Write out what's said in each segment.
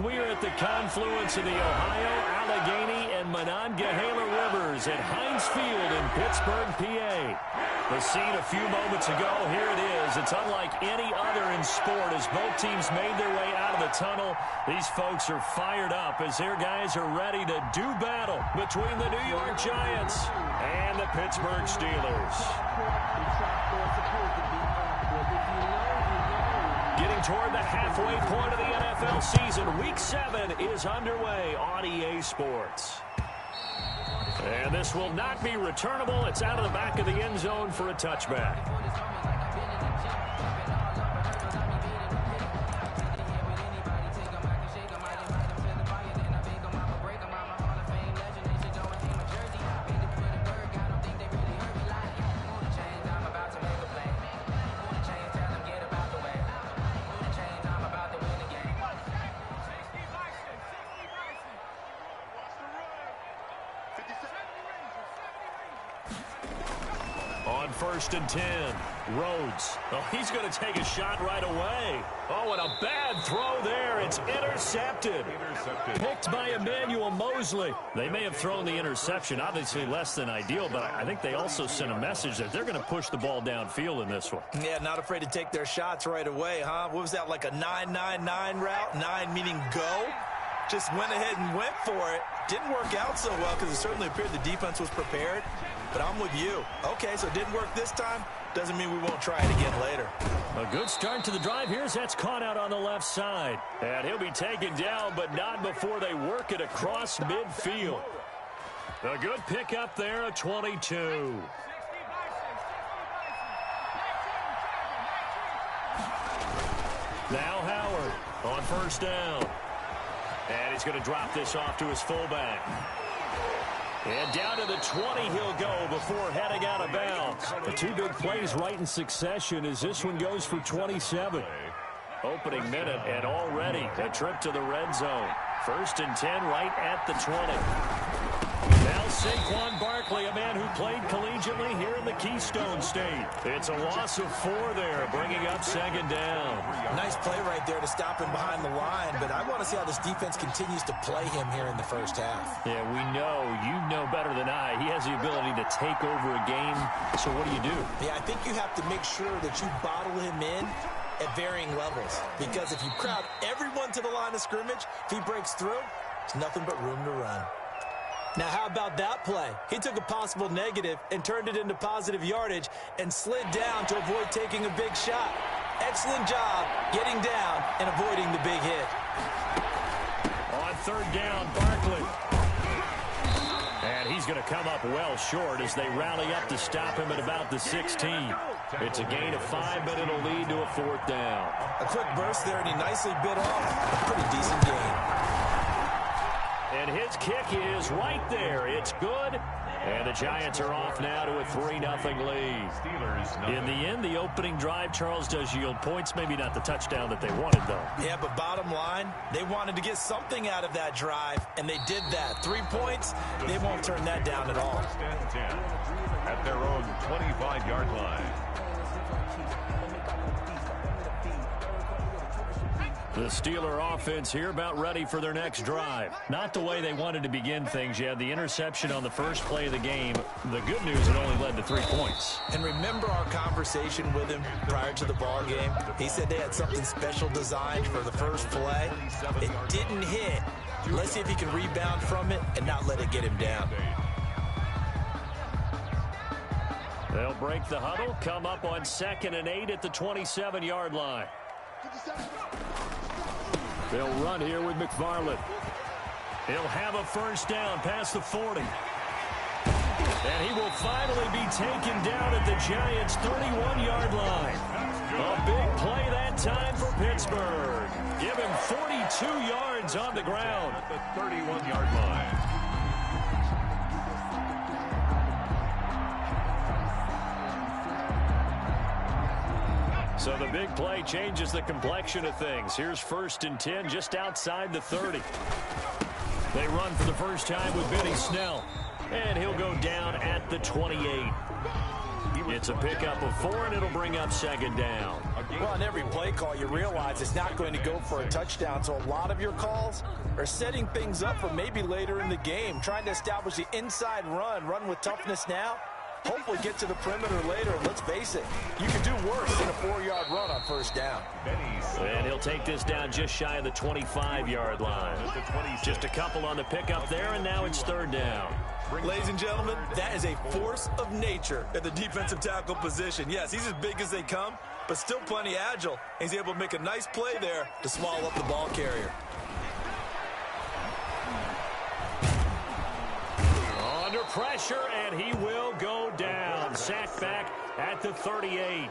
We are at the confluence of the Ohio, Allegheny, and Monongahela Rivers at Heinz Field in Pittsburgh, PA. The scene a few moments ago, here it is. It's unlike any other in sport as both teams made their way out of the tunnel. These folks are fired up as their guys are ready to do battle between the New York Giants and the Pittsburgh Steelers. Getting toward the halfway point of the NFL season, Week 7 is underway on EA Sports. And this will not be returnable. It's out of the back of the end zone for a touchback. On 1st and 10, Rhodes. Oh, he's going to take a shot right away. Oh, and a bad throw there. It's intercepted. Picked by Emmanuel Mosley. They may have thrown the interception, obviously less than ideal, but I think they also sent a message that they're going to push the ball downfield in this one. Yeah, not afraid to take their shots right away, huh? What was that, like a 9-9-9 route? 9 meaning go? Just went ahead and went for it. Didn't work out so well because it certainly appeared the defense was prepared. But I'm with you. Okay, so it didn't work this time. Doesn't mean we won't try it again later. A good start to the drive. That's caught out on the left side. And he'll be taken down, but not before they work it across midfield. A good pickup there, a 22. Now Howard on 1st down. And he's going to drop this off to his fullback. And down to the 20 he'll go before heading out of bounds. The two big plays right in succession as this one goes for 27. Opening minute and already a trip to the red zone. 1st and 10 right at the 20. Now Saquon Barkley, a man who played collegiately here in the Keystone State. It's a loss of 4 there, bringing up 2nd down. Nice play right there to stop him behind the line, but I want to see how this defense continues to play him here in the first half. Yeah, we know. You know better than I. He has the ability to take over a game, so what do? Yeah, I think you have to make sure that you bottle him in at varying levels, because if you crowd everyone to the line of scrimmage, if he breaks through, there's nothing but room to run. Now, how about that play? He took a possible negative and turned it into positive yardage and slid down to avoid taking a big shot. Excellent job getting down and avoiding the big hit. On 3rd down, Barkley. And he's going to come up well short as they rally up to stop him at about the 16. It's a gain of 5, but it'll lead to a 4th down. A quick burst there, and he nicely bit off a pretty decent gain. And his kick is right there. It's good. And the Giants are off now to a 3-0 lead. In the end, the opening drive, Charles, does yield points. Maybe not the touchdown that they wanted, though. Yeah, but bottom line, they wanted to get something out of that drive, and they did that. 3 points, they won't turn that down at all. At their own 25-yard line. The Steeler offense here about ready for their next drive. Not the way they wanted to begin things. You had the interception on the first play of the game. The good news, it only led to 3 points. And remember our conversation with him prior to the ball game? He said they had something special designed for the first play. It didn't hit. Let's see if he can rebound from it and not let it get him down. They'll break the huddle, come up on 2nd and 8 at the 27-yard line. They'll run here with McFarland. He'll have a 1st down past the 40. And he will finally be taken down at the Giants' 31-yard line. A big play that time for Pittsburgh. Give him 42 yards on the ground. At the 31-yard line. So the big play changes the complexion of things. Here's 1st and 10 just outside the 30. They run for the first time with Benny Snell. And he'll go down at the 28. It's a pickup of 4, and it'll bring up second down. Well, on every play call, you realize it's not going to go for a touchdown, so a lot of your calls are setting things up for maybe later in the game, trying to establish the inside run with toughness now, hopefully get to the perimeter later, and let's face it, you can do worse than a 4-yard run on first down. And he'll take this down just shy of the 25-yard line. Just a couple on the pickup there, and now it's third down. Ladies and gentlemen, that is a force of nature at the defensive tackle position. Yes, he's as big as they come, but still plenty agile. He's able to make a nice play there to swallow up the ball carrier. Under pressure, and he will go down. Sacked back at the 38.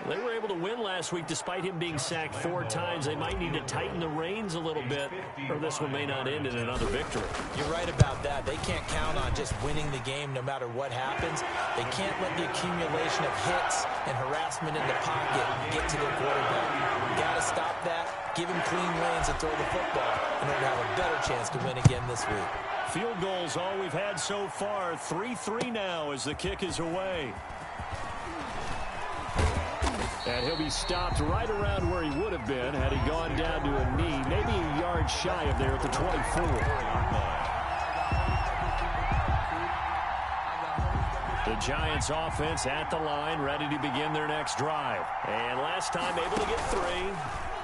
They were able to win last week despite him being sacked 4 times. They might need to tighten the reins a little bit, or this one may not end in another victory. You're right about that. They can't count on just winning the game no matter what happens. They can't let the accumulation of hits and harassment in the pocket get to their quarterback. Got to stop that, give him clean lanes and throw the football in order to have a better chance to win again this week. Field goals all we've had so far. 3-3 now as the kick is away. And he'll be stopped right around where he would have been had he gone down to a knee, maybe a yard shy of there at the 24. The Giants offense at the line, ready to begin their next drive. And last time able to get 3.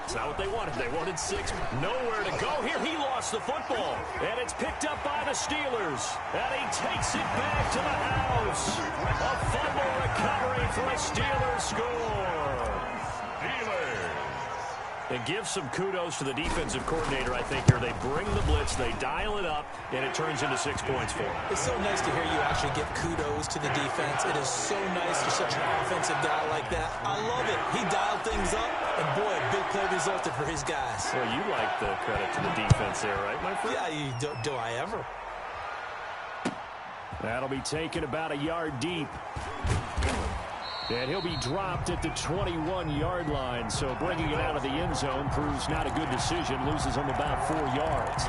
It's not what they wanted. They wanted 6. Nowhere to go here. He lost the football. And it's picked up by the Steelers. And he takes it back to the house. A fumble recovery for a Steelers score. And give some kudos to the defensive coordinator, I think, here. They bring the blitz, they dial it up, and it turns into 6 points for them. It's so nice to hear you actually give kudos to the defense. It is so nice for such an offensive guy like that. I love it. He dialed things up, and boy, a big play resulted for his guys. Well, you like the credit to the defense there, right, my friend? Yeah, do I ever? That'll be taken about a yard deep. And he'll be dropped at the 21-yard line. So bringing it out of the end zone proves not a good decision. Loses him about 4 yards.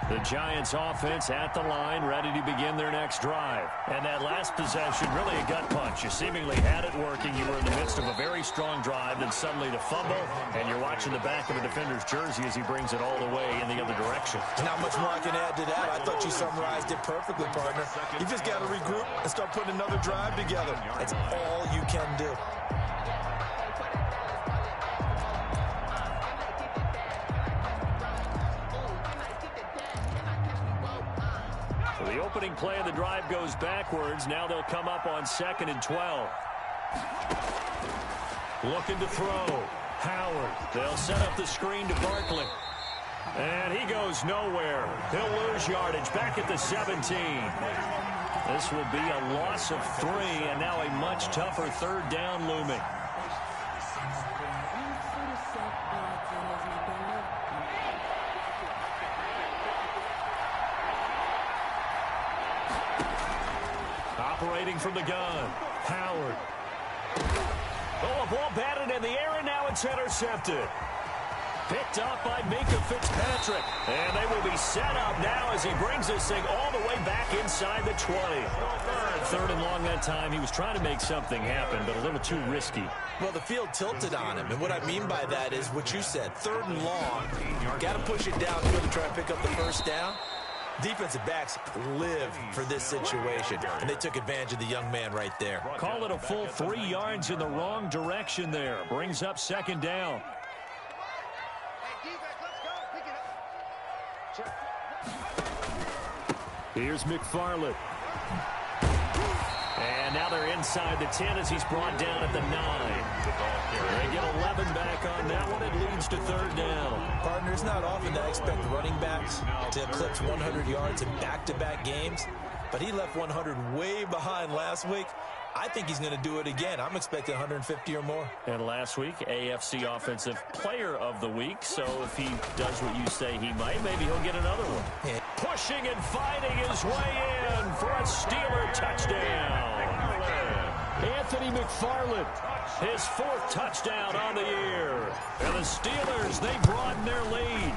The Giants offense at the line, ready to begin their next drive. And that last possession, really a gut punch. You seemingly had it working. You were in the midst of a very strong drive, then suddenly the fumble, and you're watching the back of a defender's jersey as he brings it all the way in the other direction. Not much more I can add to that. I thought you summarized it perfectly, partner. You just got to regroup and start putting another drive together. That's all you can do. The opening play of the drive goes backwards. Now they'll come up on 2nd and 12. Looking to throw. Howard. They'll set up the screen to Barkley. And he goes nowhere. He'll lose yardage back at the 17. This will be a loss of 3, and now a much tougher 3rd down looming. Operating from the gun. Howard. Oh, a ball batted in the air, and now it's intercepted. Picked up by Minka Fitzpatrick. And they will be set up now as he brings this thing all the way back inside the 20. 3rd and long that time. He was trying to make something happen, but a little too risky. Well, the field tilted on him, and what I mean by that is what you said. 3rd and long. Got to push it downfield to try to pick up the first down. Defensive backs live for this situation, and they took advantage of the young man right there. Call it a full 3 yards in the wrong direction there. Brings up 2nd down. Here's McFarland. And now they're inside the 10 as he's brought down at the 9. They get 11 back on that one. It leads to 3rd down. Partner, it's not often that I expect running backs to eclipse 100 yards in back-to-back games, but he left 100 way behind last week. I think he's going to do it again. I'm expecting 150 or more. And last week, AFC Offensive Player of the Week. So if he does what you say he might, maybe he'll get another one. Yeah. Pushing and fighting his way in for a Steeler touchdown. Anthony McFarland, his 4th touchdown on the year. And the Steelers, they broaden their lead.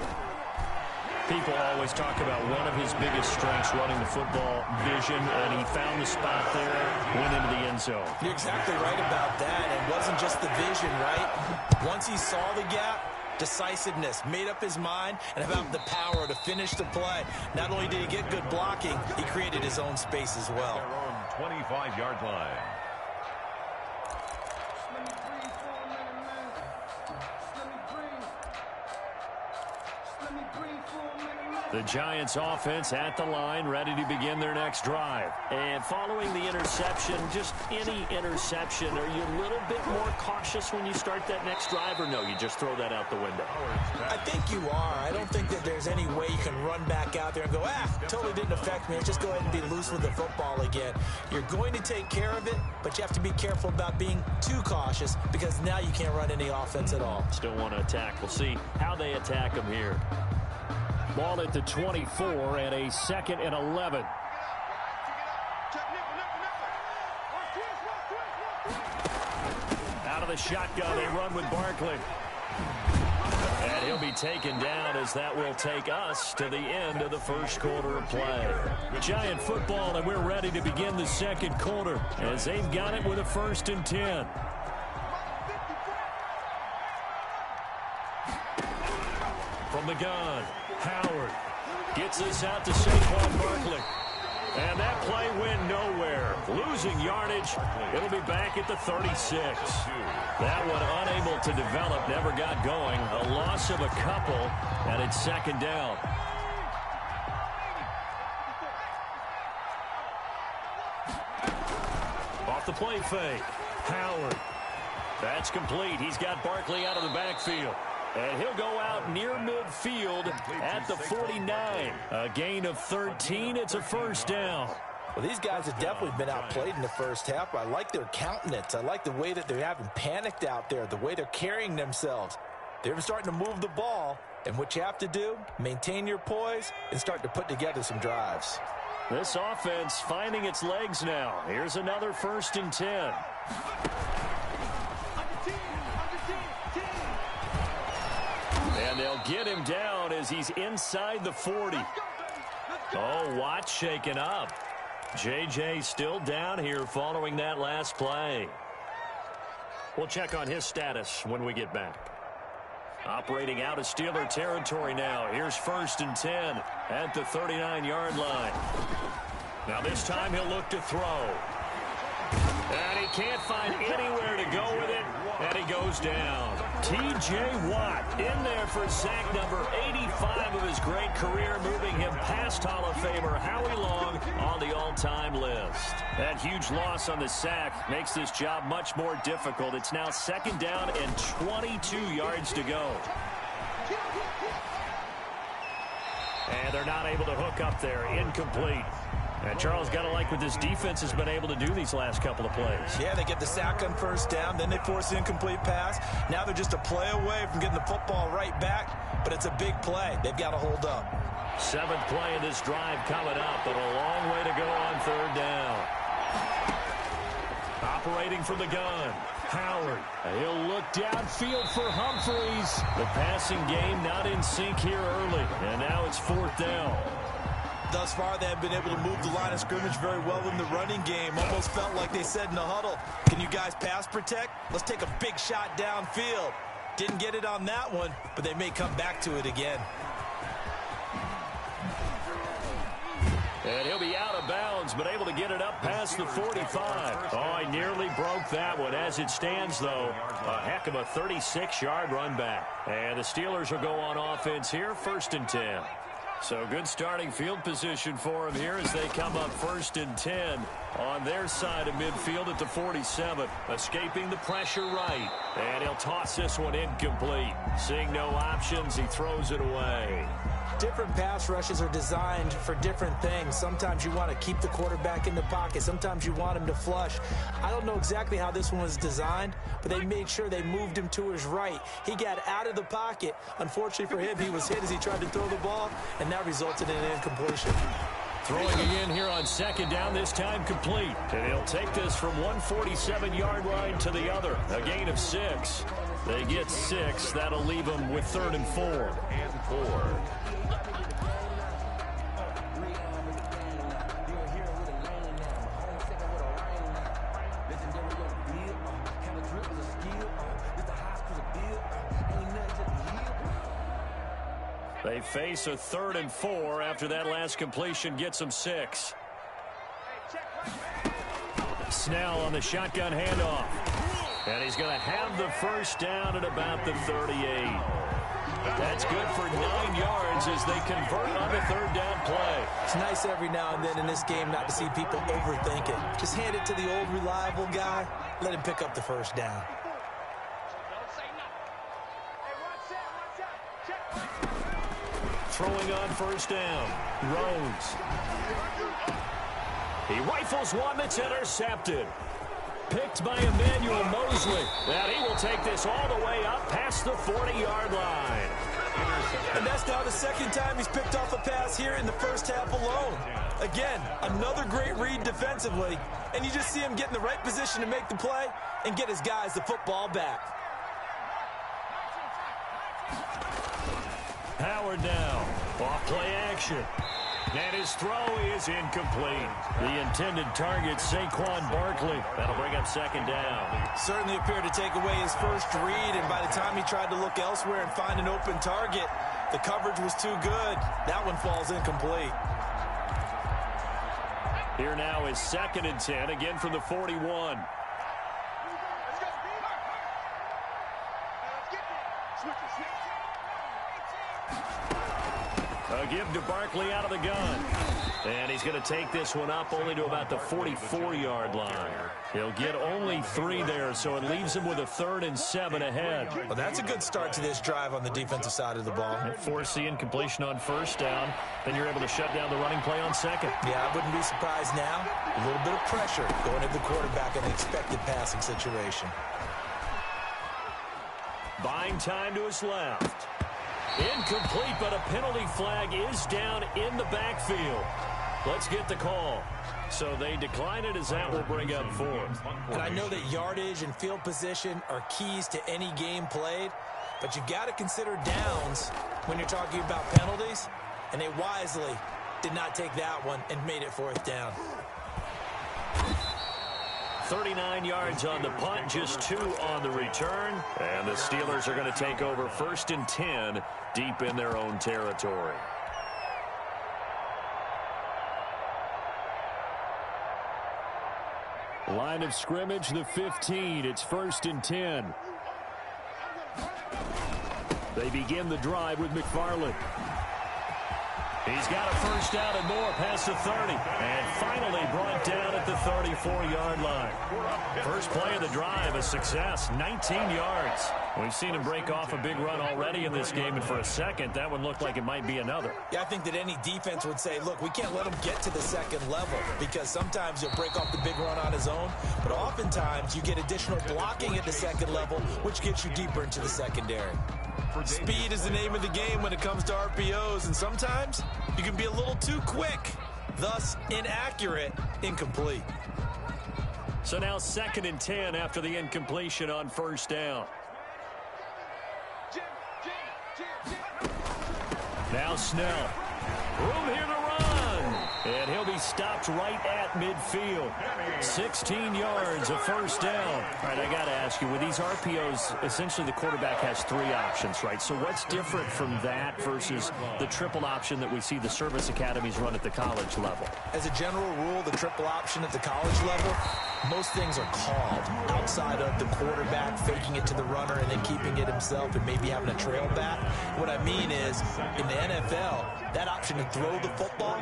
People always talk about one of his biggest strengths running the football, vision, and he found the spot there, went into the end zone. You're exactly right about that. It wasn't just the vision, right? Once he saw the gap, decisiveness, made up his mind, and about the power to finish the play. Not only did he get good blocking, he created his own space as well. Their own 25-yard line. The Giants offense at the line, ready to begin their next drive. And following the interception, just any interception, are you a little bit more cautious when you start that next drive, or no, you just throw that out the window? I think you are. I don't think that there's any way you can run back out there and go, totally didn't affect me. Just go ahead and be loose with the football again. You're going to take care of it, but you have to be careful about being too cautious because now you can't run any offense at all. Still want to attack. We'll see how they attack them here. Ball at the 24 and a 2nd and 11. Out of the shotgun, they run with Barkley. And he'll be taken down as that will take us to the end of the first quarter of play. Giant football, and we're ready to begin the second quarter as they've got it with a 1st and 10. From the gun, Howard gets this out to Saquon Barkley. And that play went nowhere. Losing yardage. It'll be back at the 36. That one unable to develop, never got going. A loss of a couple, and it's 2nd down. Off the play fake. Howard. That's complete. He's got Barkley out of the backfield. And he'll go out near midfield at the 49. A gain of 13. It's a 1st down. Well, these guys have definitely been outplayed in the first half. I like their countenance. I like the way that they're having panicked out there, the way they're carrying themselves. They're starting to move the ball. And what you have to do, maintain your poise and start to put together some drives. This offense finding its legs now. Here's another 1st and 10. And they'll get him down as he's inside the 40. Oh, Watt shaken up. J.J. still down here following that last play. We'll check on his status when we get back. Operating out of Steeler territory now. Here's 1st and 10 at the 39-yard line. Now this time he'll look to throw. And he can't find anywhere to go with it, and he goes down. T.J. Watt in there for sack number 85 of his great career, moving him past Hall of Famer Howie Long on the all-time list. That huge loss on the sack makes this job much more difficult. It's now 2nd down and 22 yards to go. And they're not able to hook up there. Incomplete. And Charles, got to like what this defense has been able to do these last couple of plays. Yeah, they get the sack on 1st down, then they force the incomplete pass. Now they're just a play away from getting the football right back, but it's a big play. They've got to hold up. 7th play in this drive coming up, but a long way to go on 3rd down. Operating from the gun, Howard. He'll look downfield for Humphreys. The passing game not in sync here early, and now it's 4th down. Thus far, they have been able to move the line of scrimmage very well in the running game. Almost felt like they said in the huddle, can you guys pass protect? Let's take a big shot downfield. Didn't get it on that one, but they may come back to it again. And he'll be out of bounds, but able to get it up past the 45. Oh, he nearly broke that one. As it stands, though, a heck of a 36-yard run back. And the Steelers will go on offense here, 1st and 10. So good starting field position for him here as they come up 1st and 10 on their side of midfield at the 47. Escaping the pressure right. And he'll toss this one incomplete. Seeing no options, he throws it away. Different pass rushes are designed for different things. Sometimes you want to keep the quarterback in the pocket. Sometimes you want him to flush. I don't know exactly how this one was designed, but they made sure they moved him to his right. He got out of the pocket. Unfortunately for him, he was hit as he tried to throw the ball, and that resulted in an incompletion. Throwing again here on 2nd down, this time complete. And he'll take this from 147-yard line to the other. A gain of 6. They get 6. That'll leave them with 3rd and 4. They face a 3rd and 4 after that last completion gets them 6. Snell on the shotgun handoff. And he's going to have the first down at about the 38. That's good for 9 yards as they convert on the 3rd down play. It's nice every now and then in this game not to see people overthink it. Just hand it to the old reliable guy. Let him pick up the first down. Throwing on first down. Rhodes. He rifles one that's intercepted. Picked by Emmanuel Mosley. And he will take this all the way up past the 40-yard line. And that's now the 2nd time he's picked off a pass here in the first half alone. Again, another great read defensively. And you just see him get in the right position to make the play and get his guys the football back. Howard now. Off play action. And his throw is incomplete. The intended target, Saquon Barkley. That'll bring up 2nd down. Certainly appeared to take away his first read, and by the time he tried to look elsewhere and find an open target, the coverage was too good. That one falls incomplete. Here now is 2nd and 10, again from the 41. A give to Barkley out of the gun. And he's going to take this one up only to about the 44-yard line. He'll get only 3 there, so it leaves him with a 3rd and 7 ahead. Well, that's a good start to this drive on the defensive side of the ball. Force the incompletion on first down. Then you're able to shut down the running play on 2nd. Yeah, I wouldn't be surprised now. A little bit of pressure going at the quarterback in an expected passing situation. Buying time to his left. Incomplete, but a penalty flag is down in the backfield. Let's get the call. So they decline it as that will bring up 4th. And I know that yardage and field position are keys to any game played, but you've got to consider downs when you're talking about penalties, and they wisely did not take that one and made it 4th down. 39 yards on the punt, just 2 on the return. And the Steelers are going to take over 1st and 10 deep in their own territory. Line of scrimmage, the 15. It's 1st and 10. They begin the drive with McFarland. He's got a first down and more past the 30. And finally brought down at the 34-yard line. First play of the drive, a success, 19 yards. We've seen him break off a big run already in this game, and for a second, that one looked like it might be another. Yeah, I think that any defense would say, look, we can't let him get to the 2nd level, because sometimes he'll break off the big run on his own, but oftentimes you get additional blocking at the 2nd level, which gets you deeper into the secondary. Speed is the name of the game when it comes to RPOs, and sometimes you can be a little too quick, thus inaccurate, incomplete. So now 2nd and 10 after the incompletion on first down. Now Snell. Room here to run. And he'll be stopped right at midfield. 16 yards, a first down. All right, I got to ask you, with these RPOs, essentially the quarterback has 3 options, right? So what's different from that versus the triple option that we see the service academies run at the college level? As a general rule, the triple option at the college level, most things are called outside of the quarterback faking it to the runner and then keeping it himself and maybe having a trail back. What I mean is, in the NFL, that option to throw the football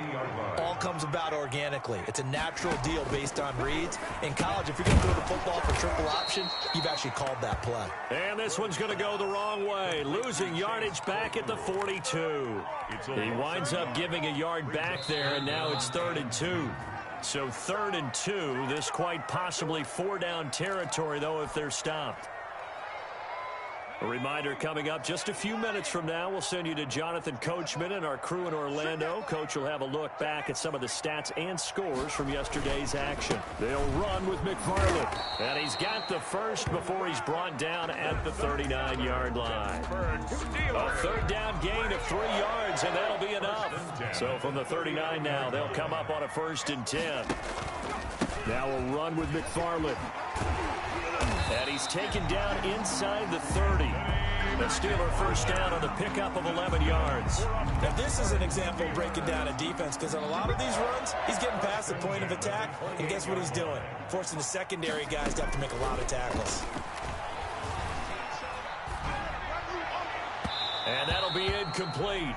all comes about organically. It's a natural deal based on reads. In college, if you're going to throw the football for triple option, you've actually called that play. And this one's going to go the wrong way, losing yardage back at the 42. He winds up giving a yard back there, and now it's 3rd and 2. So 3rd and 2, this quite possibly 4-down territory, though, if they're stopped. A reminder coming up just a few minutes from now. We'll send you to Jonathan Coachman and our crew in Orlando. Coach will have a look back at some of the stats and scores from yesterday's action. They'll run with McFarland. And he's got the first before he's brought down at the 39-yard line. A 3rd down gain of 3 yards, and that'll be enough. So from the 39 now, they'll come up on a 1st and 10. Now we'll run with McFarland. And he's taken down inside the 30. The Steeler first down on the pickup of 11 yards. Now, this is an example of breaking down a defense because on a lot of these runs, he's getting past the point of attack, and guess what he's doing? Forcing the secondary guys to have to make a lot of tackles. And that'll be incomplete.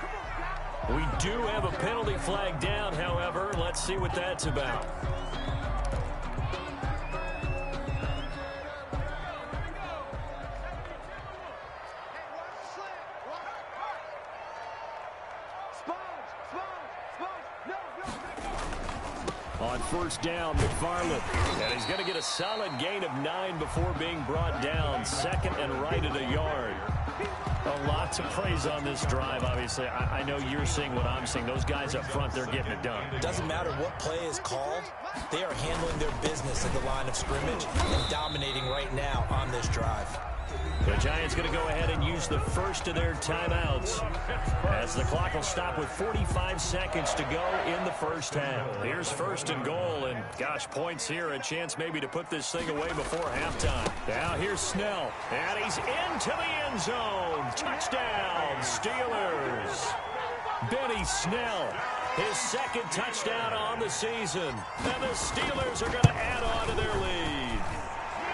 We do have a penalty flag down, however. Let's see what that's about. On first down, McFarland. And he's going to get a solid gain of 9 before being brought down. Second and right at a yard. A lot to praise on this drive, obviously. I know you're seeing what I'm seeing. Those guys up front, they're getting it done. Doesn't matter what play is called. They are handling their business at the line of scrimmage and dominating right now on this drive. The Giants going to go ahead and use the first of their timeouts as the clock will stop with 45 seconds to go in the first half. Here's first and goal, and gosh, points here, a chance maybe to put this thing away before halftime. Now here's Snell, and he's into the end zone. Touchdown, Steelers. Benny Snell, his second touchdown on the season, and the Steelers are going to add on to their lead.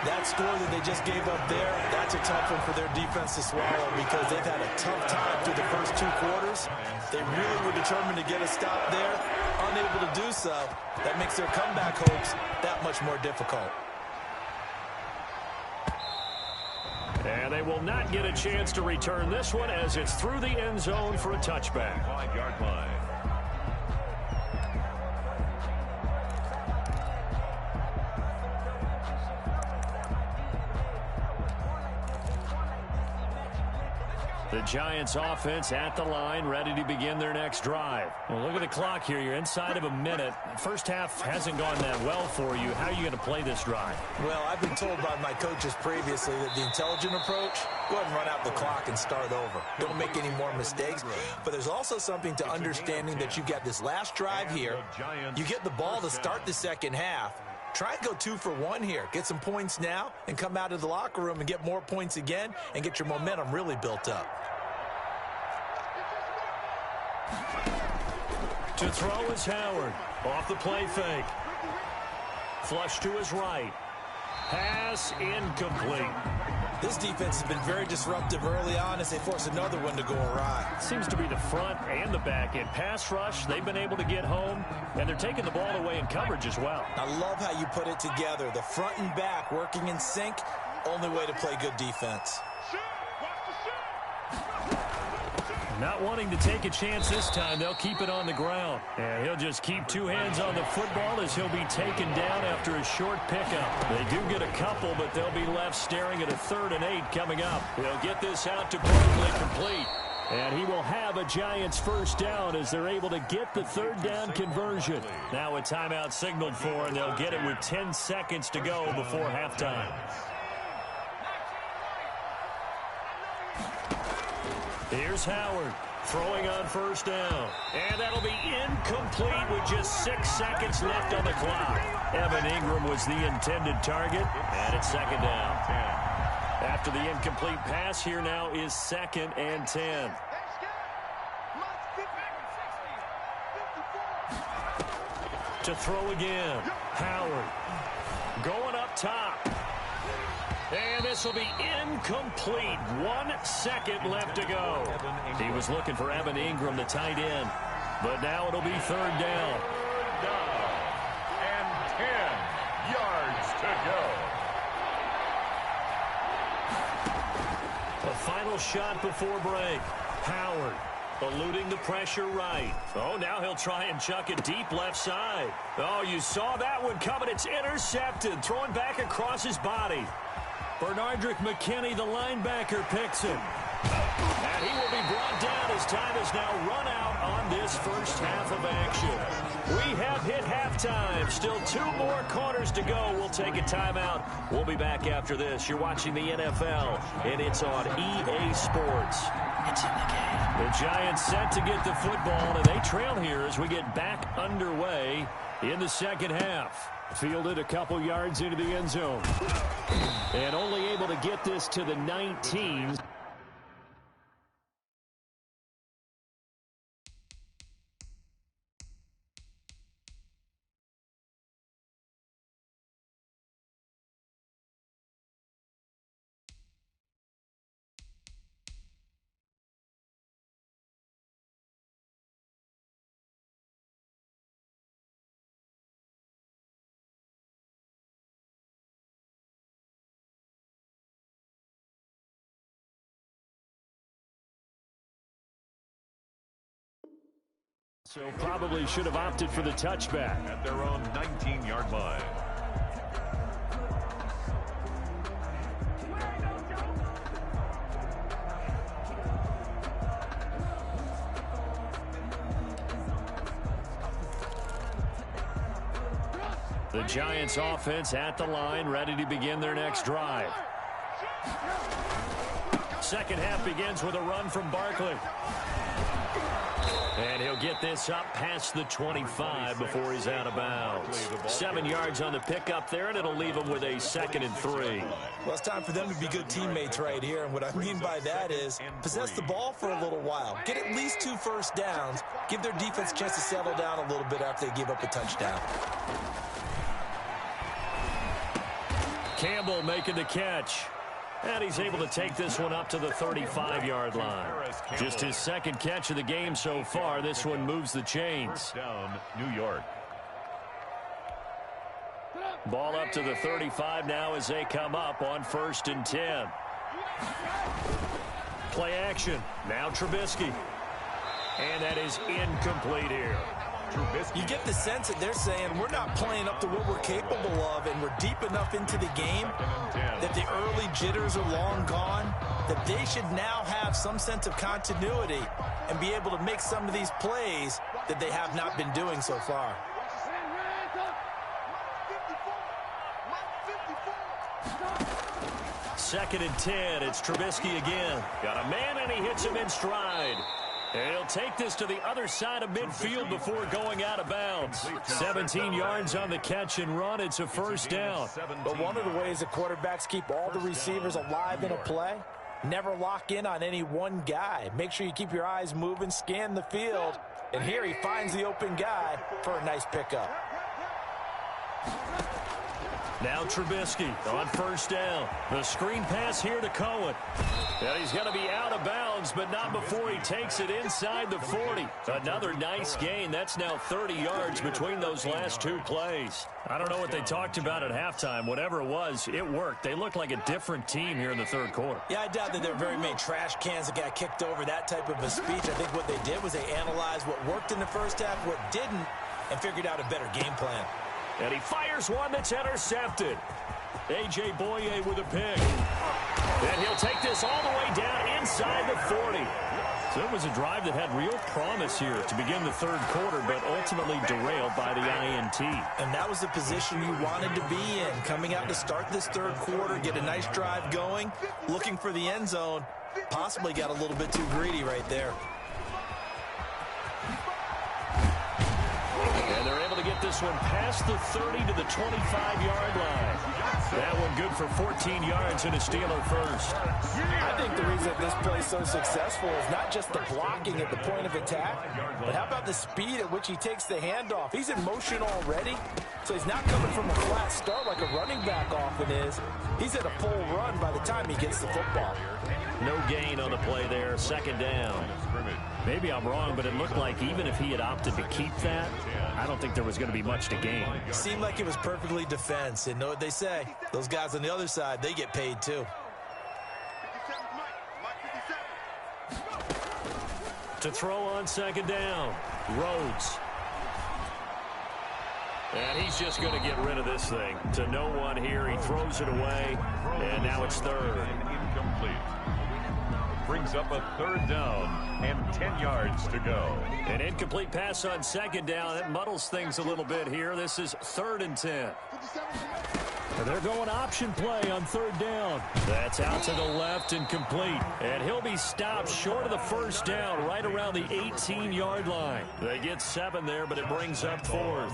That score that they just gave up there, that's a tough one for their defense to swallow because they've had a tough time through the first 2 quarters. They really were determined to get a stop there, unable to do so. That makes their comeback hopes that much more difficult. And they will not get a chance to return this one as it's through the end zone for a touchback. 5-yard line. The Giants offense at the line, ready to begin their next drive. Well, look at the clock here. You're inside of a minute. First half hasn't gone that well for you. How are you going to play this drive? Well, I've been told by my coaches previously that the intelligent approach, go ahead and run out the clock and start over. Don't make any more mistakes. But there's also something to understanding that you've got this last drive here. You get the ball to start the second half. Try and go 2 for 1 here. Get some points now and come out of the locker room and get more points again and get your momentum really built up. To throw is Howard. Off the play fake. Flush to his right. Pass incomplete. This defense has been very disruptive early on as they force another one to go awry. Seems to be the front and the back end. Pass rush, they've been able to get home, and they're taking the ball away in coverage as well. I love how you put it together. The front and back working in sync, only way to play good defense. Not wanting to take a chance this time, they'll keep it on the ground. And he'll just keep 2 hands on the football as he'll be taken down after a short pickup. They do get a couple, but they'll be left staring at a 3rd and 8 coming up. He'll get this out to Barkley complete. And he will have a Giants first down as they're able to get the 3rd down conversion. Now a timeout signaled for, and they'll get it with 10 seconds to go before halftime. Here's Howard throwing on first down. And that'll be incomplete with just 6 seconds left on the clock. Evan Ingram was the intended target, and it's 2nd down. After the incomplete pass, here now is 2nd and 10. To throw again. Howard going up top. And this will be incomplete. 1 second left to go. He was looking for Evan Ingram, the tight end. But now it'll be 3rd down. And 10 yards to go. A final shot before break. Howard eluding the pressure right. Oh, now he'll try and chuck it deep left side. Oh, you saw that one coming. It's intercepted. Throwing back across his body. Bernardrick McKinney, the linebacker, picks him. And he will be brought down as time has now run out on this first half of action. We have hit halftime. Still 2 more quarters to go. We'll take a timeout. We'll be back after this. You're watching the NFL, and it's on EA Sports. It's in the game. The Giants set to get the football, and they trail here as we get back underway in the second half. Fielded a couple yards into the end zone. And only able to get this to the 19. So probably should have opted for the touchback. At their own 19-yard line. The Giants offense at the line, ready to begin their next drive. Second half begins with a run from Barkley. And he'll get this up past the 25 before he's out of bounds. 7 yards on the pickup there, and it'll leave him with a 2nd and 3. Well, it's time for them to be good teammates right here. And what I mean by that is possess the ball for a little while. Get at least 2 first downs. Give their defense a chance to settle down a little bit after they give up a touchdown. Campbell making the catch. And he's able to take this one up to the 35-yard line. Just his 2nd catch of the game so far. This one moves the chains. Down, New York. Ball up to the 35 now as they come up on 1st and 10. Play action. Now Trubisky. And that is incomplete here. You get the sense that they're saying we're not playing up to what we're capable of, and we're deep enough into the game that the early jitters are long gone, that they should now have some sense of continuity and be able to make some of these plays that they have not been doing so far. Second and 10. It's Trubisky again. Got a man, and he hits him in stride. And he'll take this to the other side of midfield before going out of bounds. 17 yards on the catch and run. It's a 1st down. But one of the ways that quarterbacks keep all the receivers alive in a play, never lock in on any one guy. Make sure you keep your eyes moving, scan the field. And here he finds the open guy for a nice pickup. Now Trubisky on 1st down. The screen pass here to Cohen. And he's going to be out of bounds, but not before he takes it inside the 40. Another nice gain. That's now 30 yards between those last 2 plays. I don't know what they talked about at halftime. Whatever it was, it worked. They look like a different team here in the 3rd quarter. Yeah, I doubt that there were very many trash cans that got kicked over, that type of a speech. I think what they did was they analyzed what worked in the first half, what didn't, and figured out a better game plan. And he fires one that's intercepted. A.J. Boye with a pick. And he'll take this all the way down inside the 40. So it was a drive that had real promise here to begin the 3rd quarter, but ultimately derailed by the INT. And that was the position you wanted to be in. Coming out to start this 3rd quarter, get a nice drive going, looking for the end zone. Possibly got a little bit too greedy right there. And they're able to get this one past the 30 to the 25-yard line. That one good for 14 yards and a Steeler first. I think the reason this play is so successful is not just the blocking at the point of attack, but how about the speed at which he takes the handoff? He's in motion already, so he's not coming from a flat start like a running back often is. He's at a full run by the time he gets the football. No gain on the play there, 2nd down. Maybe I'm wrong, but it looked like even if he had opted to keep that, I don't think there was going to be much to gain. It seemed like it was perfectly defense. And know what they say? Those guys on the other side, they get paid too. To throw on 2nd down, Rhodes. And he's just going to get rid of this thing. To no one here, he throws it away, and now it's 3rd. Incomplete. Brings up a 3rd down and 10 yards to go. An incomplete pass on 2nd down. That muddles things a little bit here. This is 3rd and 10. They're going option play on 3rd down. That's out to the left and complete. And he'll be stopped short of the 1st down right around the 18-yard line. They get 7 there, but it brings up 4th.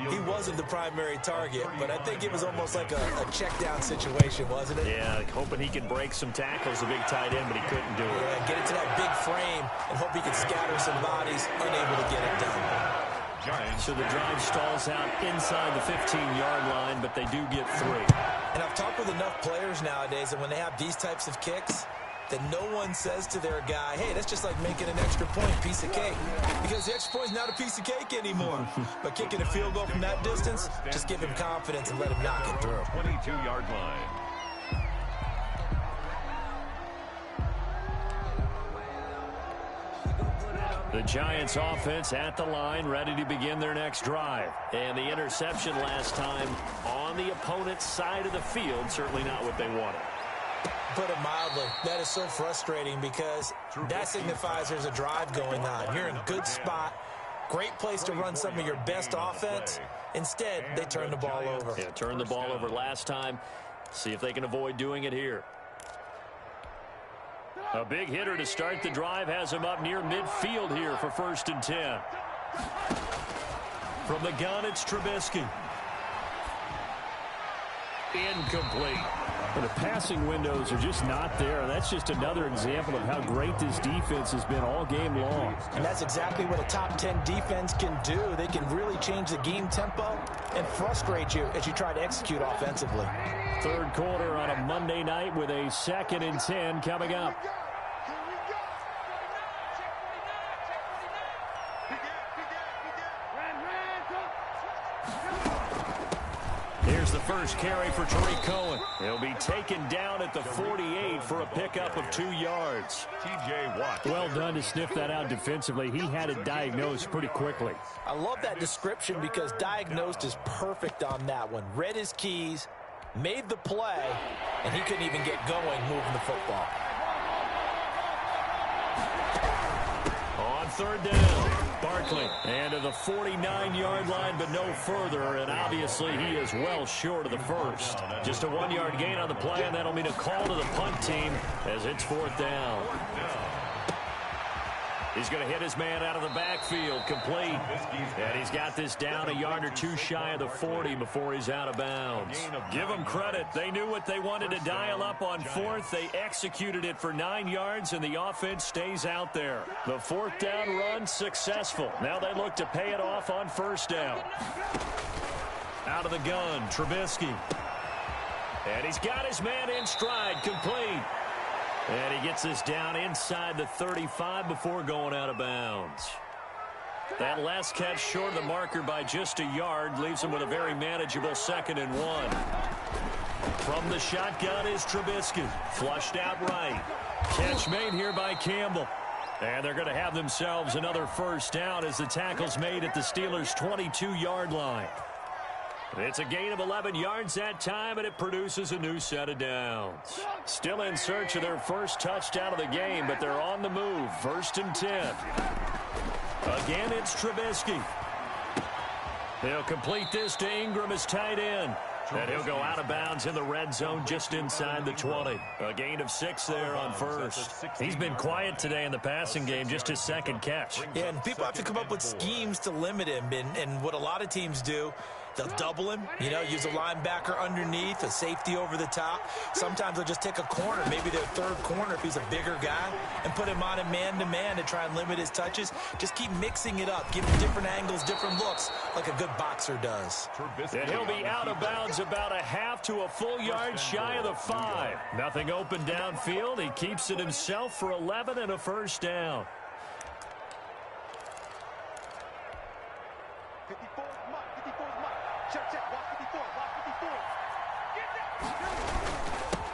He wasn't the primary target, but I think it was almost like a check down situation, wasn't it? Yeah, hoping he could break some tackles, a big tight end, but he couldn't do it. Yeah, get it to that big frame and hope he could scatter some bodies, unable to get it done. So the drive stalls out inside the 15-yard line, but they do get 3. And I've talked with enough players nowadays that when they have these types of kicks, that no one says to their guy, hey, that's just like making an extra point, piece of cake. Because the extra point is not a piece of cake anymore. But kicking a field goal from that distance, just give him confidence and let him knock it through. 22-yard line. The Giants offense at the line, ready to begin their next drive. And the interception last time on the opponent's side of the field, certainly not what they wanted. Put it mildly, that is so frustrating because that signifies there's a drive going on. You're in a good spot, great place to run some of your best offense. Instead, they turn the ball over. Yeah, turned the ball over last time. See if they can avoid doing it here. A big hitter to start the drive has him up near midfield here for 1st and 10. From the gun, it's Trubisky. Incomplete. But the passing windows are just not there. And that's just another example of how great this defense has been all game long. And that's exactly what a top 10 defense can do. They can really change the game tempo and frustrate you as you try to execute offensively. Third quarter on a Monday night with a 2nd and 10 coming up. Here's the first carry for Tariq Cohen. He'll be taken down at the 48 for a pickup of 2 yards. T.J. Watt. Well done to sniff that out defensively. He had it diagnosed pretty quickly. I love that description because diagnosed is perfect on that one. Read his keys, made the play, and he couldn't even get going moving the football. On 3rd down, Barkley. And to the 49-yard line, but no further. And obviously, he is well short of the first. Just a 1-yard gain on the play, and that'll mean a call to the punt team as it's 4th down. He's going to hit his man out of the backfield, complete. And he's got this down a yard or 2 shy of the 40 before he's out of bounds. Give them credit. They knew what they wanted to dial up on 4th. They executed it for 9 yards, and the offense stays out there. The 4th down run successful. Now they look to pay it off on 1st down. Out of the gun, Trubisky. And he's got his man in stride, complete. And he gets this down inside the 35 before going out of bounds. That last catch short of the marker by just a yard leaves him with a very manageable 2nd and 1. From the shotgun is Trubisky. Flushed out right. Catch made here by Campbell. And they're going to have themselves another 1st down as the tackle's made at the Steelers' 22-yard line. It's a gain of 11 yards that time, and it produces a new set of downs. Still in search of their first touchdown of the game, but they're on the move. 1st and 10. Again, it's Trubisky. He'll complete this to Ingram as tight end. And he'll go out of bounds in the red zone just inside the 20. A gain of 6 there on 1st. He's been quiet today in the passing game, just his 2nd catch. Yeah, and people have to come up with schemes to limit him. And what a lot of teams do, they'll double him, use a linebacker underneath, a safety over the top. Sometimes they'll just take a corner, maybe their 3rd corner if he's a bigger guy, and put him on a man-to-man to try and limit his touches. Just keep mixing it up, give him different angles, different looks, like a good boxer does. And he'll be out of bounds about a half to a full yard shy of the 5. Nothing open downfield. He keeps it himself for 11 and a 1st down. 54, check, watch 54,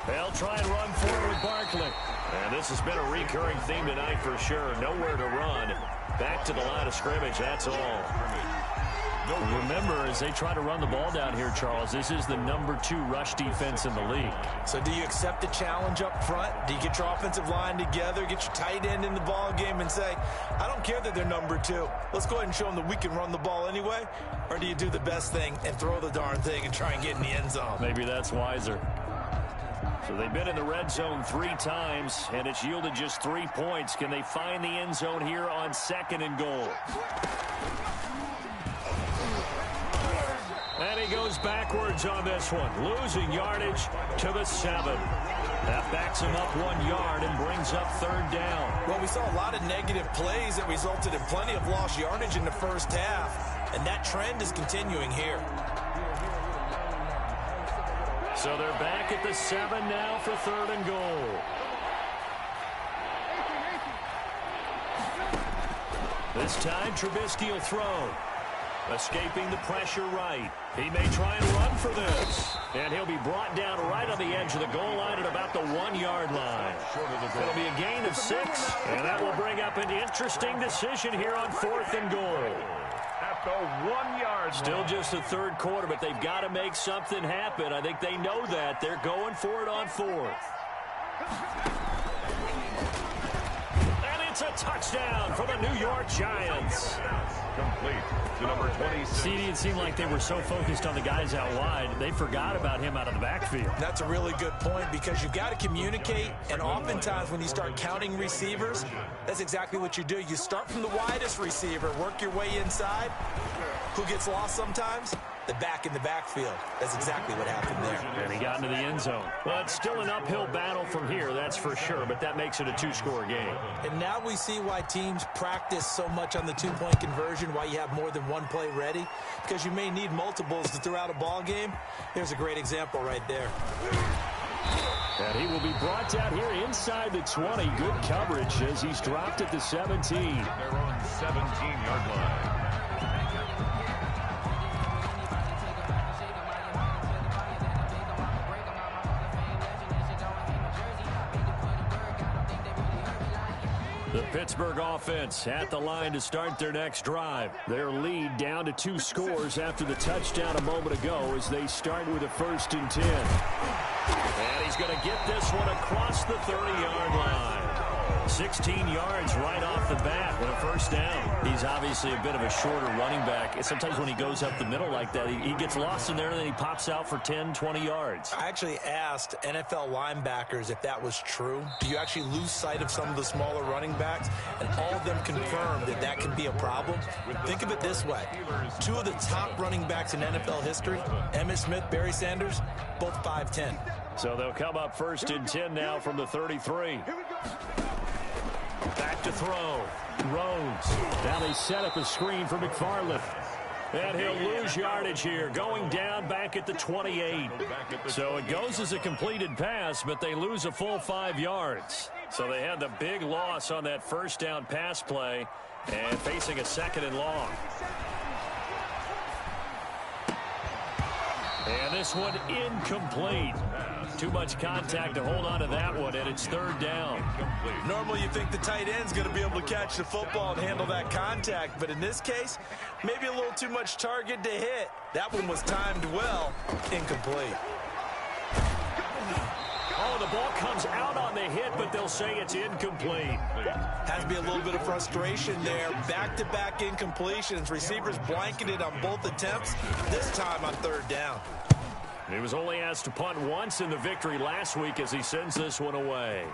They'll try and run forward with Barkley. And this has been a recurring theme tonight for sure. Nowhere to run. Back to the line of scrimmage, that's all. Remember, as they try to run the ball down here, Charles, this is the number 2 rush defense in the league. So do you accept the challenge up front? Do you get your offensive line together, get your tight end in the ball game and say, I don't care that they're number 2. Let's go ahead and show them that we can run the ball anyway? Or do you do the best thing and throw the darn thing and try and get in the end zone? Maybe that's wiser. So they've been in the red zone 3 times, and it's yielded just 3 points. Can they find the end zone here on 2nd and goal? And he goes backwards on this one, losing yardage to the 7. That backs him up 1 yard and brings up 3rd down. Well, we saw a lot of negative plays that resulted in plenty of lost yardage in the first half, and that trend is continuing here. So they're back at the 7 now for 3rd and goal. This time, Trubisky will throw. Escaping the pressure right. He may try and run for this. And he'll be brought down right on the edge of the goal line at about the 1 yard line. It'll be a gain of 6, And that will bring up an interesting decision here on 4th and goal. At the 1 yard Still line. just the third quarter, but they've got to make something happen. I think they know that. They're going for it on 4th. And it's a touchdown for the New York Giants. Complete to number 26. See, it seemed like they were so focused on the guys out wide, they forgot about him out of the backfield. That's a really good point because you've got to communicate, and oftentimes when you start counting receivers, that's exactly what you do. You start from the widest receiver, work your way inside. Who gets lost sometimes? The back in the backfield. That's exactly what happened there. And he got into the end zone. Well, it's still an uphill battle from here, that's for sure, but that makes it a two-score game. And now we see why teams practice so much on the two-point conversion, why you have more than one play ready, because you may need multiples to throw out a ball game. Here's a great example right there. And he will be brought down here inside the 20. Good coverage as he's dropped at the 17. They're on 17-yard line. The Pittsburgh offense at the line to start their next drive. Their lead down to 2 scores after the touchdown a moment ago as they start with a 1st and 10. And he's going to get this one across the 30-yard line. 16 yards right off the bat with a 1st down. He's obviously a bit of a shorter running back. Sometimes when he goes up the middle like that, he gets lost in there and then he pops out for 10, 20 yards. I actually asked NFL linebackers if that was true. Do you actually lose sight of some of the smaller running backs? And all of them confirmed that that can be a problem. Think of it this way. 2 of the top running backs in NFL history, Emmitt Smith, Barry Sanders, both 5'10". So they'll come up 1st and 10 now from the 33. Back to throw. Rhodes. Now they set up a screen for McFarland. And he'll lose yardage here, going down back at the 28. So it goes as a completed pass, but they lose a full 5 yards. So they had the big loss on that 1st down pass play and facing a 2nd and long. And this one incomplete. Too much contact to hold on to that one, and it's 3rd down. Normally you think the tight end's going to be able to catch the football and handle that contact, but in this case, maybe a little too much target to hit. That one was timed well. Incomplete. Oh, the ball comes out on the hit, but they'll say it's incomplete. Has to be a little bit of frustration there. Back-to-back incompletions. Receivers blanketed on both attempts, this time on 3rd down. He was only asked to punt once in the victory last week as he sends this one away.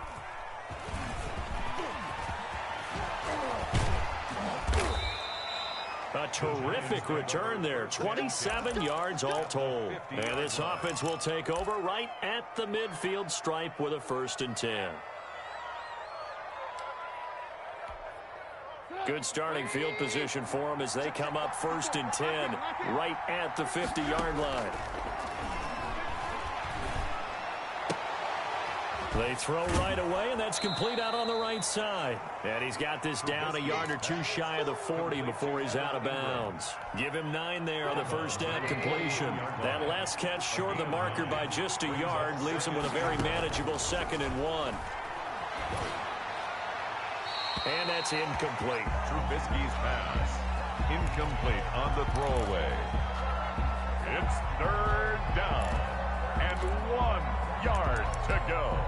A terrific return there. 27 yards all told. And this offense will take over right at the midfield stripe with a 1st and 10. Good starting field position for them as they come up 1st and 10 right at the 50-yard line. They throw right away, and that's complete out on the right side. And he's got this down a yard or 2 shy of the 40 before he's out of bounds. Give him 9 there on the 1st down completion. That last catch short of the marker by just a yard leaves him with a very manageable 2nd and 1. And that's incomplete. Trubisky's pass. Incomplete on the throwaway. It's 3rd down and 1 yard to go.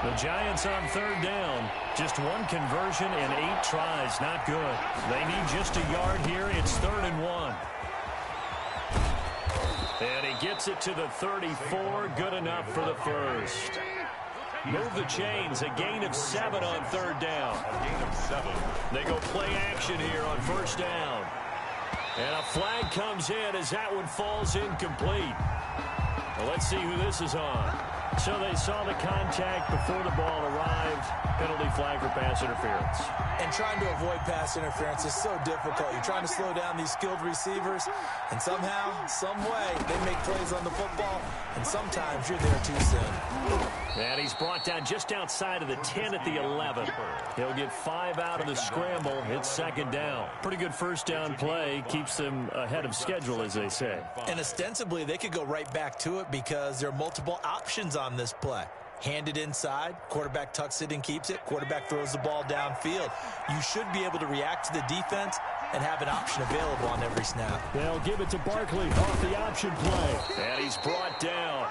The Giants on 3rd down. Just 1 conversion and 8 tries. Not good. They need just a yard here. It's 3rd and 1. And he gets it to the 34. Good enough for the 1st. Move the chains. A gain of 7 on 3rd down. A gain of 7. They go play action here on 1st down. And a flag comes in as that one falls incomplete. Well, let's see who this is on. So they saw the contact before the ball arrived. Penalty flag for pass interference. And trying to avoid pass interference is so difficult. You're trying to slow down these skilled receivers, and somehow, some way, they make plays on the football, and sometimes you're there too soon. And he's brought down just outside of the 10 at the 11. He'll get 5 out of the scramble. It's 2nd down. Pretty good 1st down play. Keeps them ahead of schedule, as they say. And ostensibly, they could go right back to it because there are multiple options on this play. Hand it inside. Quarterback tucks it and keeps it. Quarterback throws the ball downfield. You should be able to react to the defense and have an option available on every snap. They'll give it to Barkley off the option play. And he's brought down.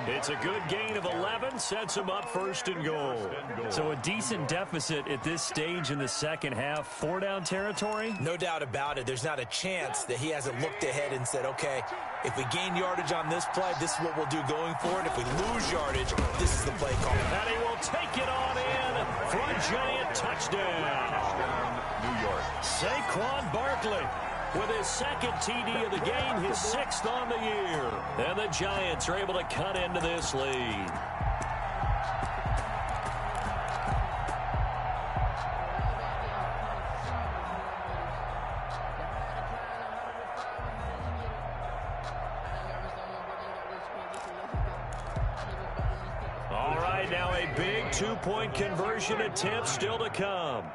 It's a good gain of 11, sets him up 1st and goal. So a decent deficit at this stage in the second half. 4-down territory? No doubt about it. There's not a chance that he hasn't looked ahead and said, okay, if we gain yardage on this play, this is what we'll do going forward. If we lose yardage, this is the play call. And he will take it on in for a giant touchdown. New York. Saquon Barkley with his 2nd TD of the game, his 6th on the year. And the Giants are able to cut into this lead. All right, now a big 2-point conversion attempt still to come.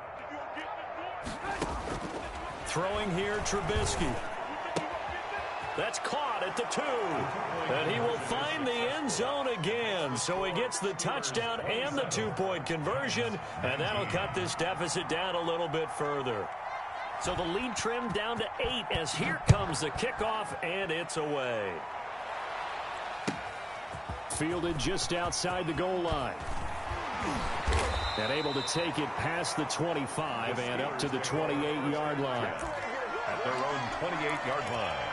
Throwing here, Trubisky. That's caught at the 2. And he will find the end zone again. So he gets the touchdown and the 2-point conversion. And that'll cut this deficit down a little bit further. So the lead trimmed down to 8 as here comes the kickoff, and it's away. Fielded just outside the goal line. And able to take it past the 25 and up to the 28-yard line. At their own 28-yard line.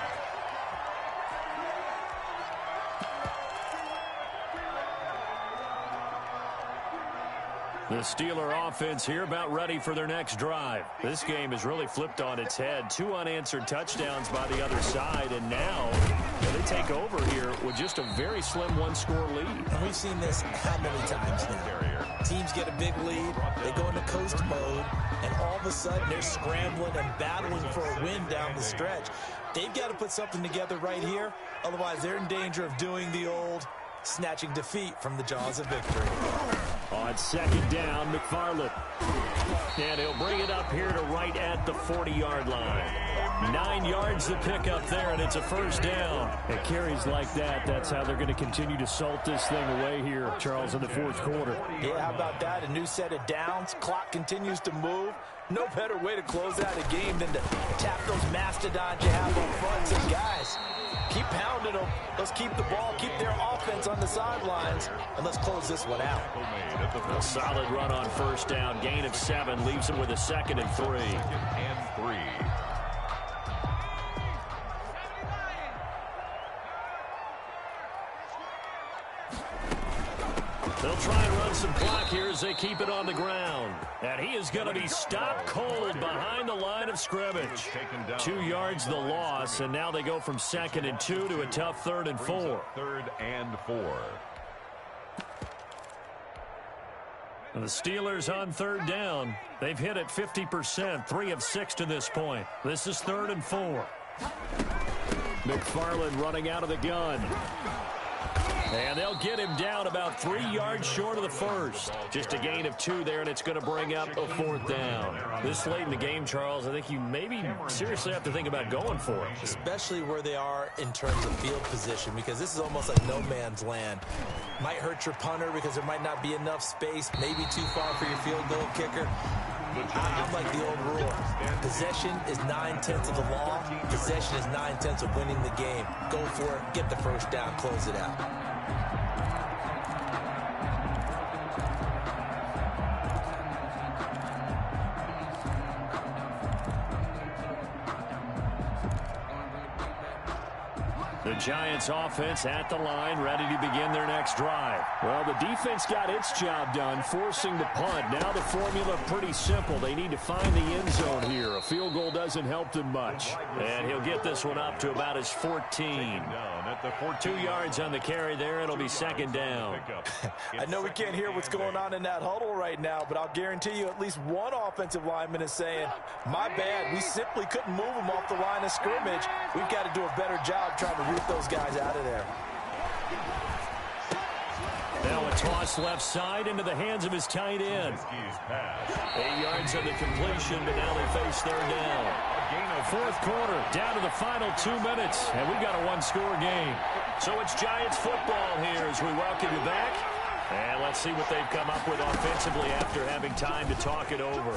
The Steeler offense here about ready for their next drive. This game is really flipped on its head. 2 unanswered touchdowns by the other side, and now they take over here with just a very slim 1-score lead. And we've seen this how many times now? Teams get a big lead, they go into coast mode, and all of a sudden they're scrambling and battling for a win down the stretch. They've got to put something together right here, otherwise they're in danger of doing the old snatching defeat from the jaws of victory. On 2nd down, McFarland. And he'll bring it up here to right at the 40-yard line. 9 yards to pick up there, and it's a 1st down. It carries like that. That's how they're going to continue to salt this thing away here, Charles, in the 4th quarter. Yeah, how about that? A new set of downs. Clock continues to move. No better way to close out a game than to tap those mastodons you have up front. So, guys, keep pounding them. Let's keep the ball, keep their offense on the sidelines, and let's close this one out. A solid run on 1st down. Gain of 7 leaves him with a 2nd and 3. 2nd and 3. They'll try and run some clock here as they keep it on the ground. And he is going to be stopped cold behind the line of scrimmage. 2 yards the loss, and now they go from 2nd and 2 to a tough 3rd and 4. 3rd and 4. And the Steelers on 3rd down. They've hit it 50%, 3 of 6 to this point. This is 3rd and 4. McFarland running out of the gun. And they'll get him down about 3 yards short of the 1st. Just a gain of 2 there, and it's going to bring up a 4th down. This late in the game, Charles, I think you maybe seriously have to think about going for it. Especially where they are in terms of field position, because this is almost like no man's land. Might hurt your punter because there might not be enough space, maybe too far for your field goal kicker. I'm like the old rule. Possession is 9/10 of the law. Possession is 9/10 of winning the game. Go for it. Get the 1st down. Close it out. The Giants offense at the line, ready to begin their next drive. Well, the defense got its job done, forcing the punt. Now the formula pretty simple. They need to find the end zone here. A field goal doesn't help them much. And he'll get this one up to about his 14. 2 yards on the carry there. It'll be 2nd down. I know we can't hear what's going on in that huddle right now, but I'll guarantee you at least one offensive lineman is saying, my bad, we simply couldn't move them off the line of scrimmage. We've got to do a better job trying to root those guys out of there. Now a toss left side into the hands of his tight end. 8 yards on the completion, but now they face 3rd down. 4th quarter, down to the final 2 minutes, and we've got a 1-score game. So it's Giants football here as we welcome you back. And let's see what they've come up with offensively after having time to talk it over.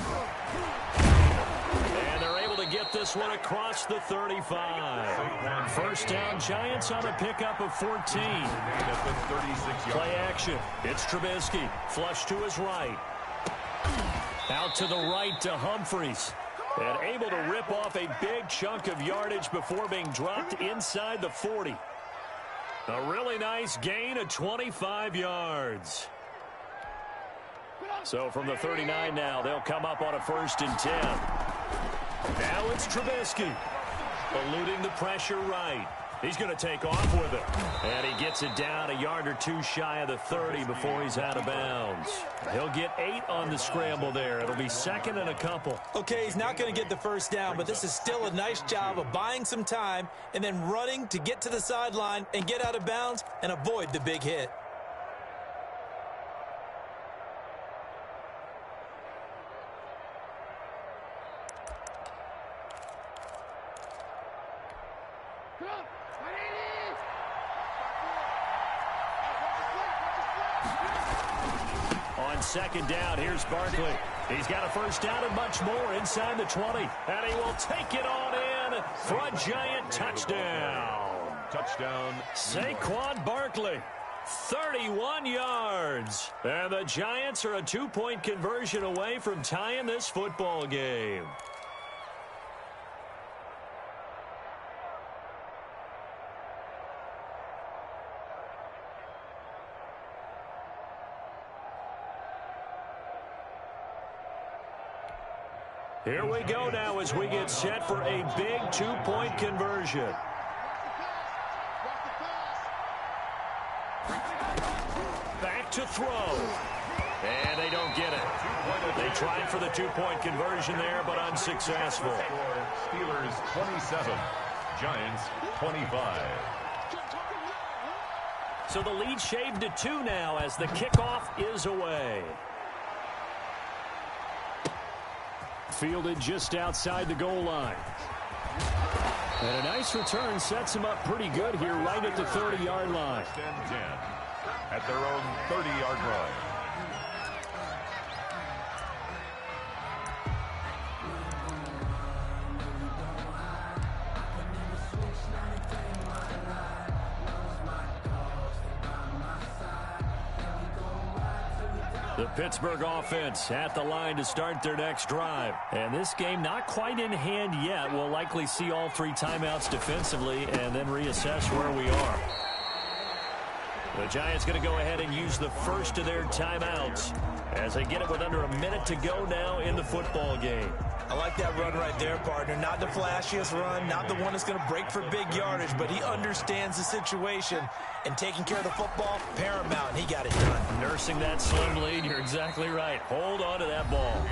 And they're able to get this one across the 35. First down, Giants on a pickup of 14. Play action. It's Trubisky. Flush to his right. Out to the right to Humphries. And able to rip off a big chunk of yardage before being dropped inside the 40. A really nice gain of 25 yards. So from the 39 now, they'll come up on a 1st and 10. Now it's Trubisky. Eluding the pressure right. He's going to take off with it. And he gets it down a yard or two shy of the 30 before he's out of bounds. He'll get 8 on the scramble there. It'll be 2nd and a couple. Okay, he's not going to get the first down, but this is still a nice job of buying some time and then running to get to the sideline and get out of bounds and avoid the big hit. On 2nd down, here's Barkley. He's got a first down and much more inside the 20. And he will take it on in for a Giant touchdown. Touchdown. Saquon Barkley, 31 yards. And the Giants are a 2-point conversion away from tying this football game. Here we go now as we get set for a big 2-point conversion. Back to throw. And they don't get it. They tried for the 2-point conversion there, but unsuccessful. Steelers 27, Giants 25. So the lead shaved to 2 now as the kickoff is away. Fielded just outside the goal line. And a nice return sets him up pretty good here right at the 30-yard line. 10 at their own 30-yard line. The Pittsburgh offense at the line to start their next drive. And this game not quite in hand yet. We'll likely see all 3 timeouts defensively and then reassess where we are. The Giants going to go ahead and use the first of their timeouts as they get it with under a minute to go now in the football game. I like that run right there, partner. Not the flashiest run, not the one that's going to break for big yardage, but he understands the situation, and taking care of the football, paramount, and he got it done. Nursing that slim lead, you're exactly right. Hold on to that ball.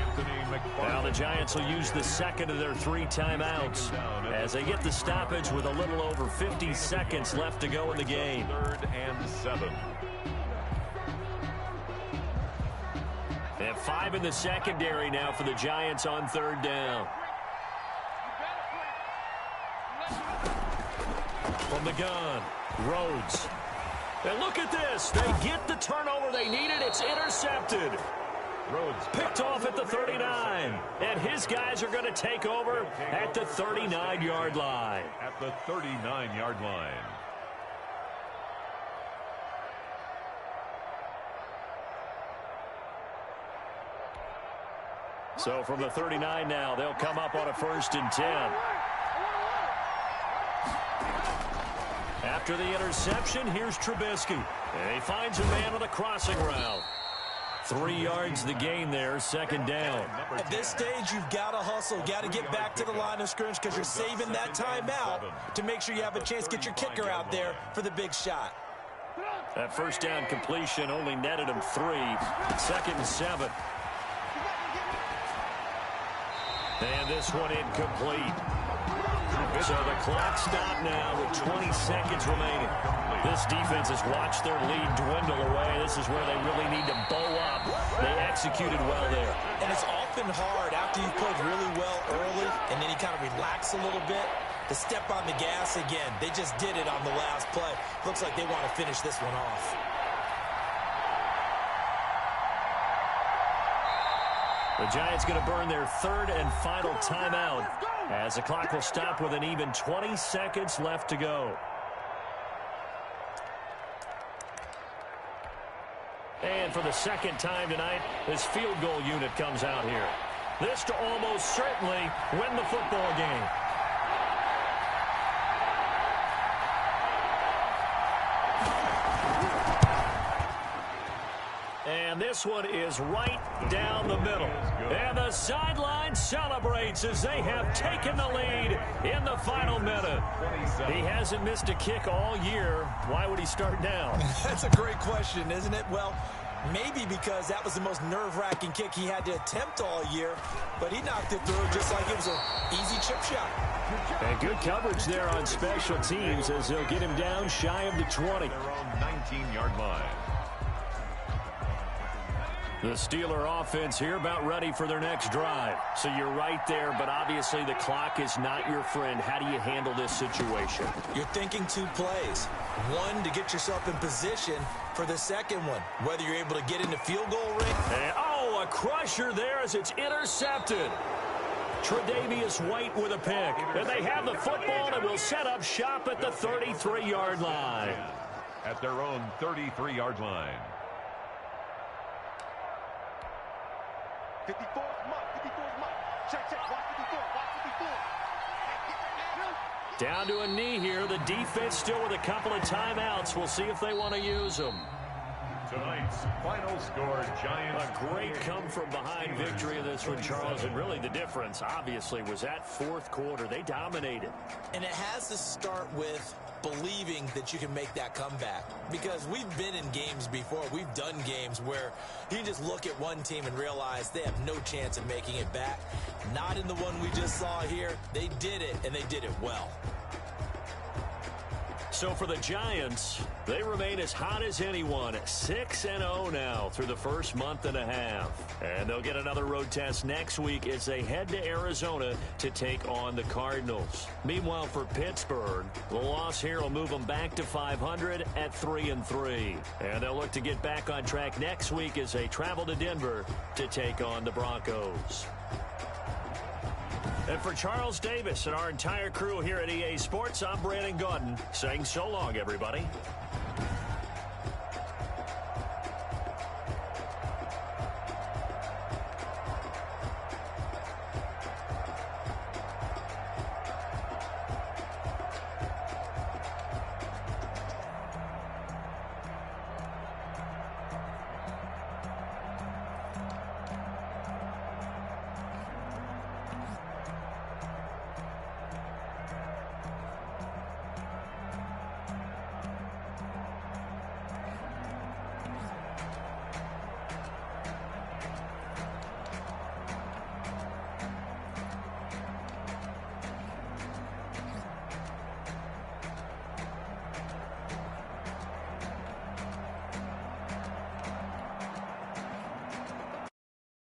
Now the Giants will use the second of their 3 timeouts as they get the stoppage with a little over 50 seconds left to go in the game. 3rd and 7. They have 5 in the secondary now for the Giants on 3rd down. From the gun, Rhodes. And look at this. They get the turnover they needed. It's intercepted. Rhodes picked off at the 39. And his guys are going to take over at the 39-yard line. At the 39-yard line. So from the 39 now, they'll come up on a 1st and 10. After the interception, here's Trubisky. And he finds a man on the crossing route. 3 yards the gain there, 2nd down. At this stage, you've got to hustle. Got to get back to the line of scrimmage because you're saving that timeout to make sure you have a chance to get your kicker out there for the big shot. That first down completion only netted him 3. 2nd and 7. And this one incomplete. So the clock stopped now with 20 seconds remaining. This defense has watched their lead dwindle away. This is where they really need to bow up. They executed well there. And it's often hard after you've played really well early and then you kind of relax a little bit to step on the gas again. They just did it on the last play. Looks like they want to finish this one off. The Giants going to burn their third and final timeout as the clock will stop with an even 20 seconds left to go. And for the second time tonight, this field goal unit comes out here. This to almost certainly win the football game. And this one is right down the middle. And the sideline celebrates as they have taken the lead in the final minute. He hasn't missed a kick all year. Why would he start now? That's a great question, isn't it? Well, maybe because that was the most nerve-wracking kick he had to attempt all year, but he knocked it through just like it was an easy chip shot. And good coverage there on special teams as they'll get him down shy of the 20. Their own 19-yard line. The Steeler offense here about ready for their next drive. So you're right there, but obviously the clock is not your friend. How do you handle this situation? You're thinking two plays. One, to get yourself in position for the second one, whether you're able to get in the field goal ring. And, a crusher there as it's intercepted. Tre'Davious White with a pick. And they have the football and will set up shop at the 33-yard line. At their own 33-yard line. 54's mark, 54's mark. Check, watch 54, watch 54. Down to a knee here. The defense still with a couple of timeouts. We'll see if they want to use them. Tonight's final score, Giants. A great come-from-behind victory in this one, Charles. And really the difference, obviously, was that fourth quarter. They dominated. And it has to start with believing that you can make that comeback. Because we've been in games before. We've done games where you just look at one team and realize they have no chance of making it back. Not in the one we just saw here. They did it, and they did it well. So for the Giants, they remain as hot as anyone, 6-0 now through the first month and a half. And they'll get another road test next week as they head to Arizona to take on the Cardinals. Meanwhile, for Pittsburgh, the loss here will move them back to 500 at 3-3. And they'll look to get back on track next week as they travel to Denver to take on the Broncos. And for Charles Davis and our entire crew here at EA Sports, I'm Brandon Gaudin saying so long, everybody.